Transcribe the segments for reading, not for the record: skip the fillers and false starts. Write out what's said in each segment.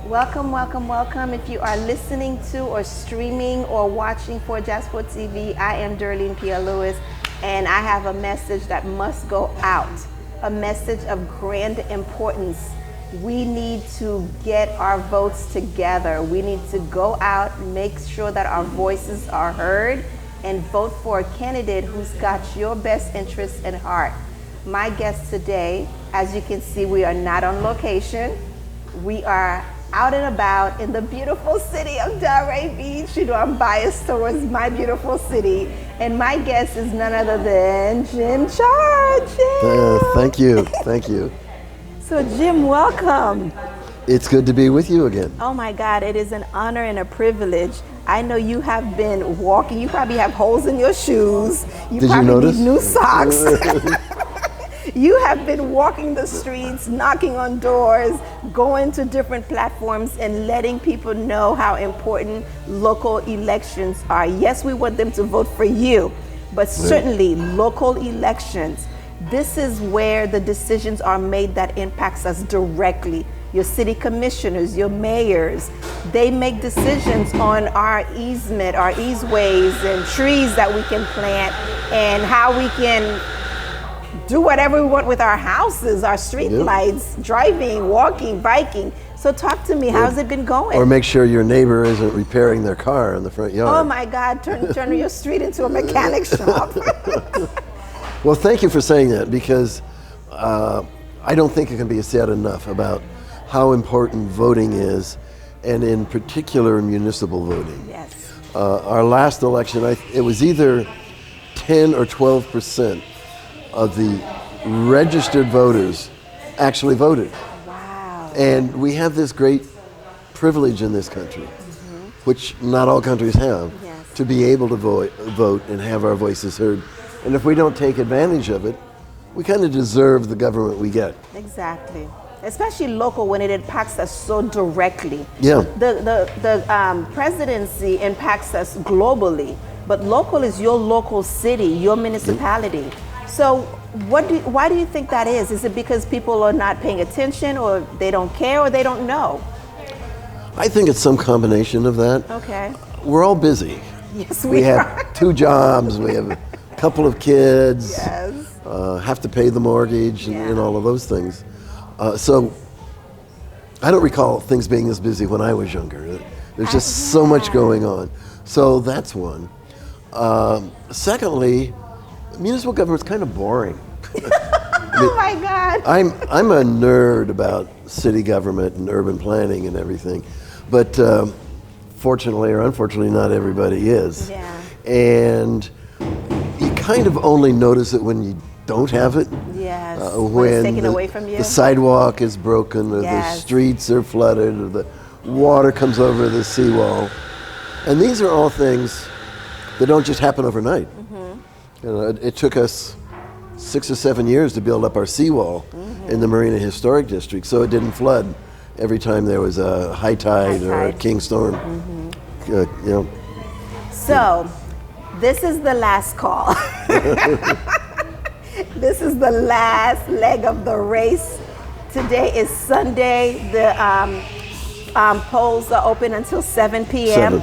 Welcome, welcome, welcome. If you are listening to or streaming or watching for Jasper TV, I am DERLINE Pierre-Louis, and I have a message that must go out, a message of grand importance. We need to get our votes together. We need to go out, make sure that our voices are heard, and vote for a candidate who's got your best interests at heart. My guest today, as you can see, we are not on location. We are out and about in the beautiful city of Delray Beach. You know, I'm biased towards my beautiful city. And my guest is none other than Jim CHARD. Thank you, thank you. So Jim, welcome. It's good to be with you again. Oh my God, it is an honor and a privilege. I know you have been walking, you probably have holes in your shoes. Did you notice? Need new socks. You have been walking the streets, knocking on doors, going to different platforms and letting people know how important local elections are. Yes, we want them to vote for you, but certainly local elections, this is where the decisions are made that impacts us directly. Your city commissioners, your mayors, they make decisions on our easement, our easeways and trees that we can plant and how we can do whatever we want with our houses, our street lights, driving, walking, biking. So talk to me, how's it been going? Or make sure your neighbor isn't repairing their car in the front yard. Oh my God, turn your street into a mechanic shop. Well, thank you for saying that, because I don't think it can be said enough about how important voting is, and in particular municipal voting. Yes. Our last election, it was either 10 or 12% of the registered voters actually voted. Wow. And we have this great privilege in this country, which not all countries have, to be able to vote and have our voices heard. And if we don't take advantage of it, we kind of deserve the government we get. Exactly. Especially local, when it impacts us so directly. Yeah. The presidency impacts us globally, but local is your local city, your municipality. So why do you think that is? Is it because people are not paying attention, or they don't care, or they don't know? I think it's some combination of that. Okay. We're all busy. Yes, we have 2 jobs, we have a couple of kids, yes. Have to pay the mortgage and all of those things. So I don't recall things being this busy when I was younger. There's just so much going on. So that's one. Secondly, municipal government's kind of boring. Oh my God. I'm a nerd about city government and urban planning and everything, but fortunately or unfortunately, not everybody is. Yeah. And you kind of only notice it when you don't have it. Yes. When it's taken away from you. The sidewalk is broken, or the streets are flooded, or the water comes over the seawall. And these are all things that don't just happen overnight. You know, it took us 6 or 7 years to build up our seawall in the Marina Historic District, so it didn't flood every time there was a high tide or a king storm. You know. So, this is the last call. This is the last leg of the race. Today is Sunday. The polls are open until 7 p.m.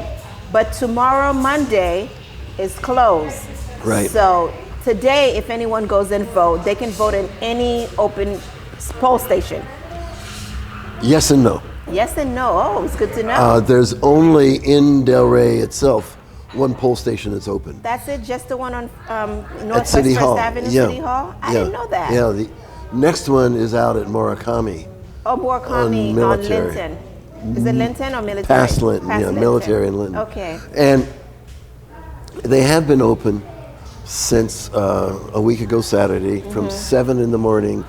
But tomorrow, Monday, is closed. Right. So today, if anyone goes and vote, they can vote in any open poll station. Yes and no. Yes and no. Oh, it's good to know. There's only in Delray itself 1 poll station that's open. That's it? Just the one on Northwest City Hall. First Avenue, City Hall? I didn't know that. Yeah, the next one is out at Murakami. Oh, Murakami on Linton. Is it Linton or military? Past Linton, military in Linton. Okay. And they have been open since a week ago Saturday, from 7 in the morning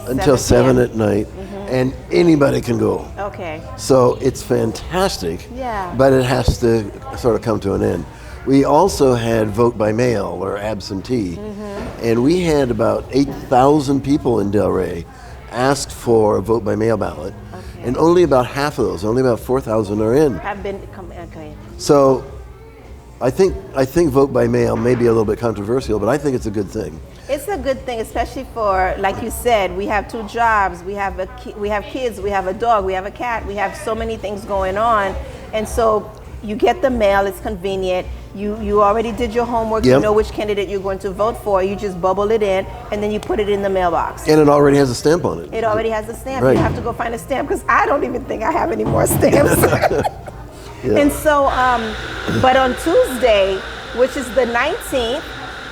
until 7 at night, and anybody can go. Okay. So it's fantastic, Yeah. but it has to sort of come to an end. We also had vote by mail or absentee, and we had about 8,000 people in Delray asked for a vote by mail ballot, and only about half of those, only about 4,000 are in. Okay. So I think vote by mail may be a little bit controversial, but I think it's a good thing. It's a good thing, especially for, like you said, we have 2 jobs, we have kids, we have a dog, we have a cat, we have so many things going on, and so you get the mail, it's convenient. You already did your homework, Yep. You know which candidate you're going to vote for, you just bubble it in, and then you put it in the mailbox. And it already has a stamp on it. It already has a stamp. Right. You have to go find a stamp, because I don't even think I have any more stamps. Yeah. And so, but on Tuesday, which is the 19th,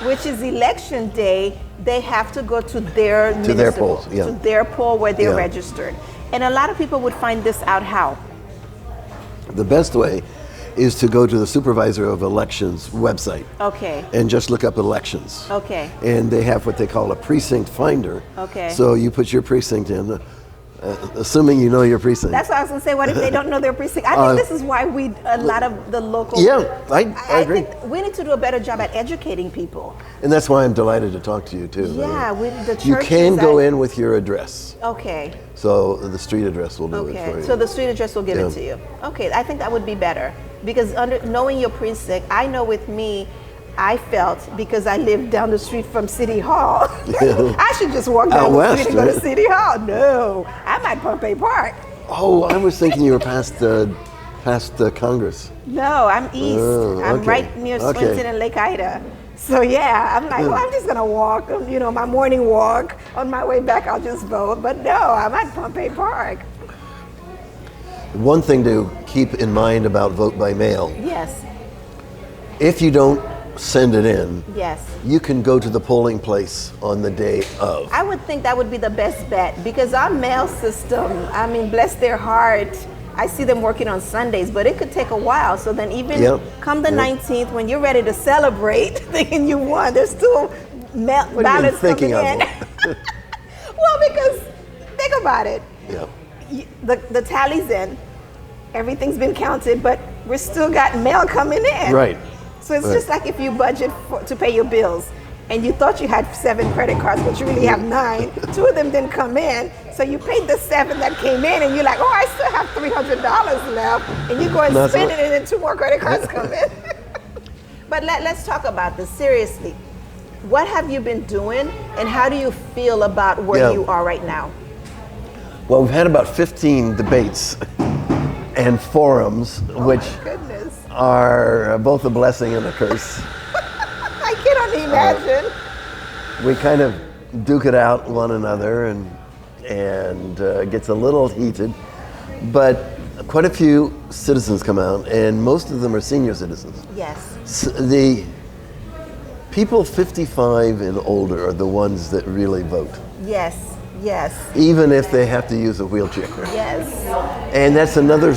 which is election day, they have to go to their polls, yeah. to their poll where they're Yeah. registered. And a lot of people would find this out how? The best way is to go to the Supervisor of Elections website Okay. and just look up elections. Okay. And they have what they call a precinct finder. Okay. So you put your precinct in, assuming you know your precinct. That's what I was going to say. What if they don't know their precinct? I think this is why a lot of the local. Yeah, I agree. think we need to do a better job at educating people. And that's why I'm delighted to talk to you too. Yeah, with the churches. You can go in with your address. Okay. So the street address will do it for Okay. you. So the street address will give it to you. Okay. I think that would be better, because knowing your precinct, I know with me, I felt, because I lived down the street from City Hall, I should just walk down Out the west, street and go right? to City Hall. No, I'm at Pompey Park. Oh, I was thinking you were past Congress. No, I'm east. Oh, I'm okay. right near Okay. Swinton and Lake Ida. So yeah, I'm like, well, I'm just gonna walk, my morning walk. On my way back, I'll just vote. But no, I'm at Pompey Park. One thing to keep in mind about vote by mail, Yes, if you don't send it in, yes. you can go to the polling place on the day of. I would think that would be the best bet, because our mail system, I mean, bless their heart, I see them working on Sundays, but it could take a while. So then even Yep. come the 19th, when you're ready to celebrate, thinking you won, there's still What are you ballots thinking coming of? in. Well, because think about it. Yeah. The tally's in, everything's been counted, but we're still got mail coming in. Right. So it's Right. just like if you budget to pay your bills, and you thought you had 7 credit cards, but you really have 9. 2 of them didn't come in, so you paid the 7 that came in, and you're like, oh, I still have $300 left, and you go and That's spend right. it, and then 2 more credit cards come in. But let's talk about this seriously. What have you been doing, and how do you feel about where Yeah. you are right now? Well, we've had about 15 debates and forums, which My goodness, are both a blessing and a curse. I cannot imagine. We kind of duke it out one another, and it gets a little heated. But quite a few citizens come out, and most of them are senior citizens. Yes. The people 55 and older are the ones that really vote, Yes. Yes. even if they have to use a wheelchair. Yes. And that's another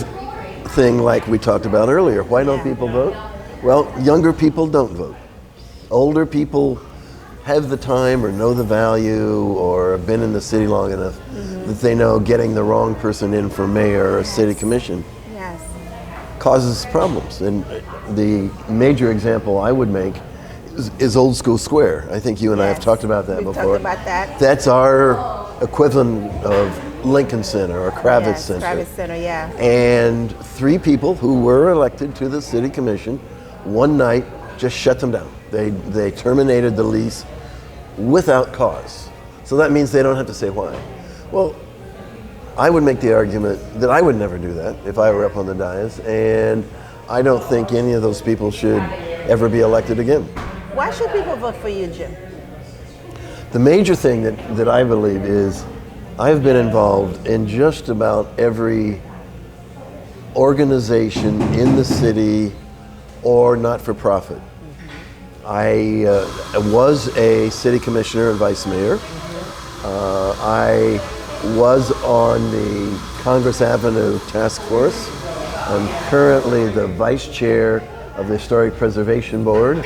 thing like we talked about earlier. Why don't people vote? Well, younger people don't vote. Older people have the time or know the value or have been in the city long enough that they know getting the wrong person in for mayor or city commission Yes. causes problems. And the major example I would make is Old School Square. I think you and I have Yes. talked about that We've before. talked about that. That's our equivalent of Lincoln Center or Kravitz Yes, Center. Kravitz Center, yeah. And 3 people who were elected to the city commission one night just shut them down. They terminated the lease without cause. So that means they don't have to say why. Well, I would make the argument that I would never do that if I were up on the dais, and I don't think any of those people should ever be elected again. Why should people vote for you, Jim? The major thing that I believe is I've been involved in just about every organization in the city or not-for-profit. I was a city commissioner and vice mayor. I was on the Congress Avenue Task Force. I'm currently the vice chair of the Historic Preservation Board.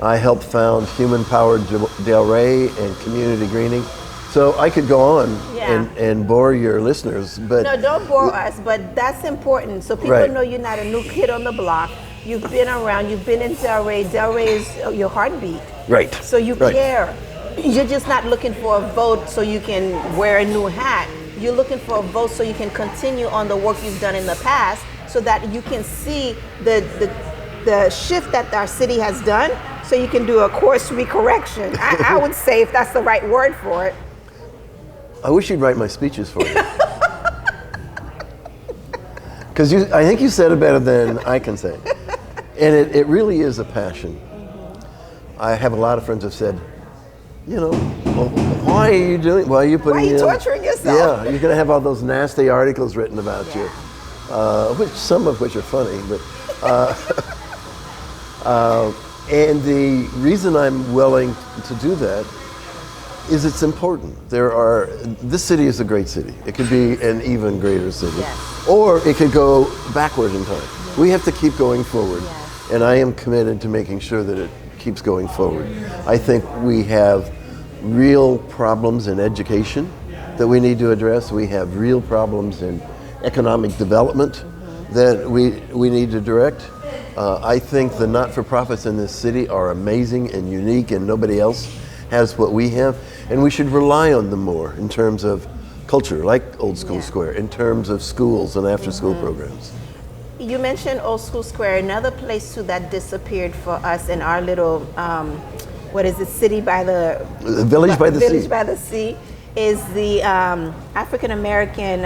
I helped found Human Powered Delray and Community Greening. So I could go on Yeah. and bore your listeners, but No, don't bore us, but that's important. So people Right. know you're not a new kid on the block. You've been around, you've been in Delray. Delray is your heartbeat. right. So you Right. care. You're just not looking for a vote so you can wear a new hat. You're looking for a vote so you can continue on the work you've done in the past, so that you can see the shift that our city has done, So you can do a course recorrection. I would say, if that's the right word for it. I wish you'd write my speeches for you. Because I think you said it better than I can say. And it really is a passion. I have a lot of friends who have said, you know, well, why are you doing, why are you putting Why are you torturing yourself? Yeah, you're going to have all those nasty articles written about you, some of which are funny, but, and the reason I'm willing to do that is it's important. This city is a great city. It could be an even greater city. Yes. Or it could go backward in time. Yes. We have to keep going forward. Yes. And I am committed to making sure that it keeps going forward. I think we have real problems in education that we need to address. We have real problems in economic development that we need to direct. I think the not-for-profits in this city are amazing and unique, and nobody else has what we have. And we should rely on them more in terms of culture, like Old School Square, in terms of schools and after-school programs. You mentioned Old School Square. Another place too that disappeared for us in our little, city by the... Village by the Sea. Village by the Sea is the African-American,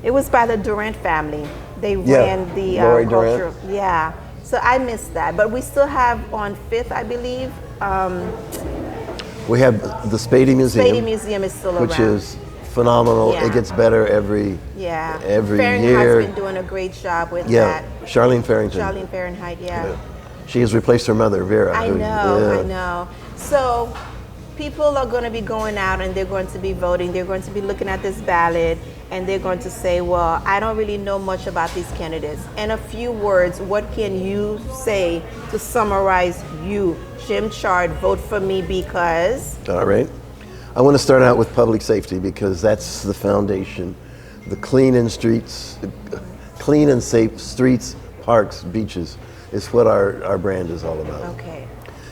it was by the Durant family. They ran the culture. Yeah, so I missed that. But we still have on 5th, I believe. We have the Spady Museum. Spady Museum is still around. Which is phenomenal. Yeah. It gets better every year. Fahrenheit's been doing a great job with that. Charlene Farrington. Charlene Fahrenheit, yeah. She has replaced her mother, Vera. I know. So people are going to be going out and they're going to be voting. They're going to be looking at this ballot and they're going to say, well, I don't really know much about these candidates. In a few words, what can you say to summarize you, Jim Chard, vote for me because? All right. I want to start out with public safety because that's the foundation. The clean and safe streets, parks, beaches is what our brand is all about. Okay.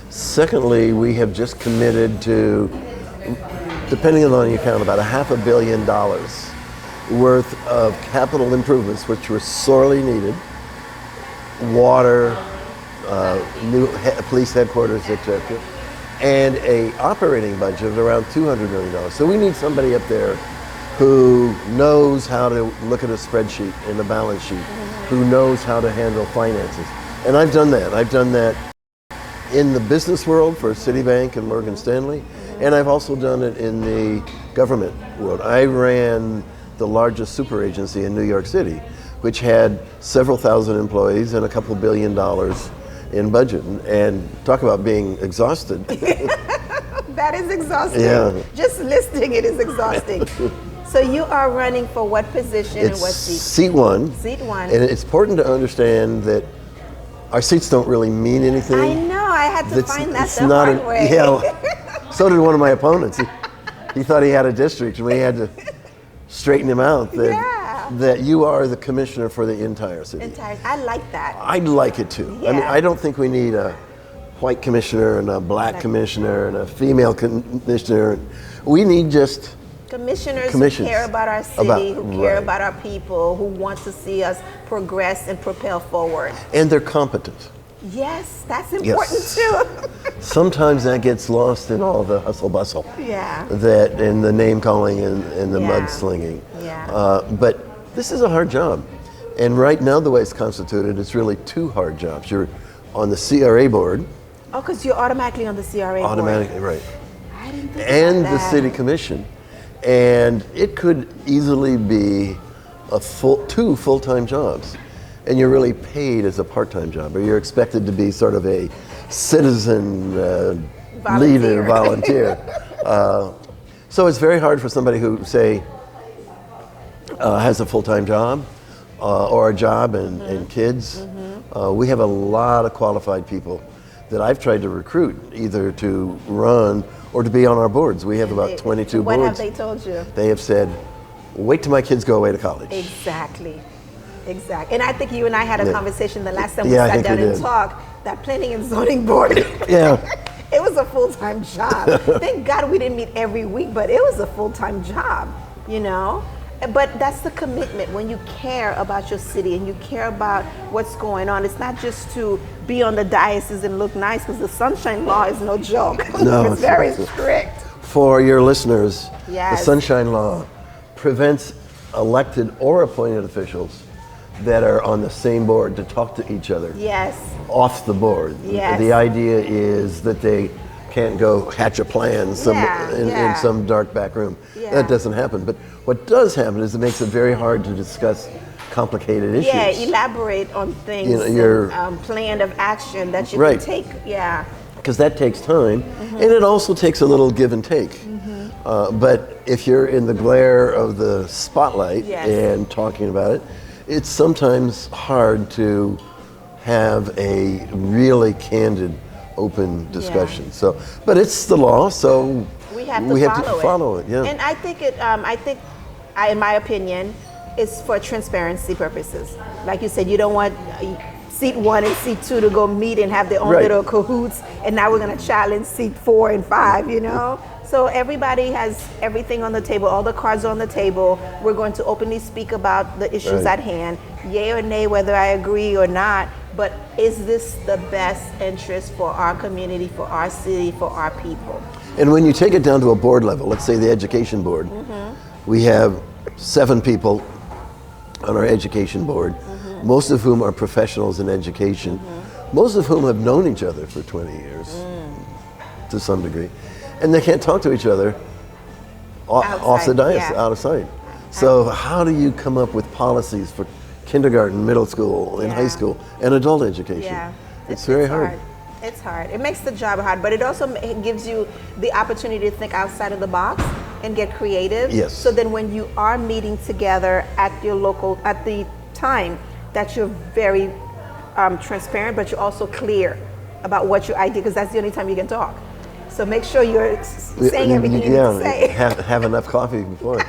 Secondly, we have just committed to, depending on your count, about $500 million worth of capital improvements, which were sorely needed. Water, new police headquarters, etc. And a operating budget of around $200 million. So we need somebody up there who knows how to look at a spreadsheet and a balance sheet, who knows how to handle finances. And I've done that. I've done that in the business world for Citibank and Morgan Stanley, and I've also done it in the government world. I ran the largest super agency in New York City, which had several thousand employees and a couple $1 billion in budget. And talk about being exhausted. That is exhausting. Yeah. Just listing it is exhausting. So you are running for what position and what seat? Seat 1. Seat 1. And it's important to understand that our seats don't really mean anything. I know, I had to find that the hard way. Yeah, so did one of my opponents. He thought he had a district and we had to straighten him out that you are the commissioner for the entire city. I like that. I like it too. Yeah. I mean, I don't think we need a white commissioner and a black commissioner and a female commissioner. We need just commissioners who care about our city, who care about our people, who want to see us progress and propel forward. And they're competent. Yes, that's important too. Sometimes that gets lost in all the hustle bustle. Yeah. That in the name calling and the mudslinging. Yeah. But this is a hard job. And right now the way it's constituted, it's really 2 hard jobs. You're on the CRA board. Oh, because you're automatically on the CRA board. Automatically, right. I didn't think and about that. The city commission. And it could easily be 2 full-time jobs. And you're really paid as a part-time job, or you're expected to be sort of a citizen leader, volunteer. So it's very hard for somebody who, say, has a full-time job or a job and kids. We have a lot of qualified people that I've tried to recruit either to run or to be on our boards. We have about 22 boards. What have they told you? They have said, wait till my kids go away to college. Exactly. And I think you and I had a conversation the last time we sat down and talked, that planning and zoning board. It was a full-time job. Thank God we didn't meet every week, but it was a full-time job, you know? But that's the commitment when you care about your city and you care about what's going on. It's not just to be on the diocese and look nice, because the Sunshine Law is no joke. No, it's very strict. For your listeners, Yes. the Sunshine Law prevents elected or appointed officials that are on the same board to talk to each other Yes. off the board. Yes. The idea is that they can't go hatch a plan in some dark back room. Yeah. That doesn't happen. But what does happen is it makes it very hard to discuss complicated issues. Yeah, elaborate on things, You know, your plan of action that you Right. can take. Yeah. Because that takes time, and it also takes a little give and take. But if you're in the glare of the spotlight Yes. and talking about it, it's sometimes hard to have a really candid, open discussion. So, but it's the law, so We have to follow it. Yeah. And I think in my opinion, it's for transparency purposes. Like you said, you don't want seat 1 and seat 2 to go meet and have their own Right. little cahoots, and now we're going to challenge seat 4 and 5, you know? So everybody has everything on the table, all the cards are on the table. We're going to openly speak about the issues Right. at hand, yay or nay, whether I agree or not, but is this the best interest for our community, for our city, for our people? And when you take it down to a board level, let's say the education board, we have 7 people on our education board, most of whom are professionals in education, most of whom have known each other for 20 years to some degree. And they can't talk to each other off the dais, yeah. out of sight. So how do you come up with policies for kindergarten, middle school, and high Yeah. school, and adult education? Yeah, It's very hard. It's hard. It makes the job hard, but it also gives you the opportunity to think outside of the box and get creative. Yes. So then when you are meeting together at your local, at the time, that you're very transparent, but you're also clear about what your idea, because that's the only time you can talk. So make sure you're saying everything you need to say. Have enough coffee before.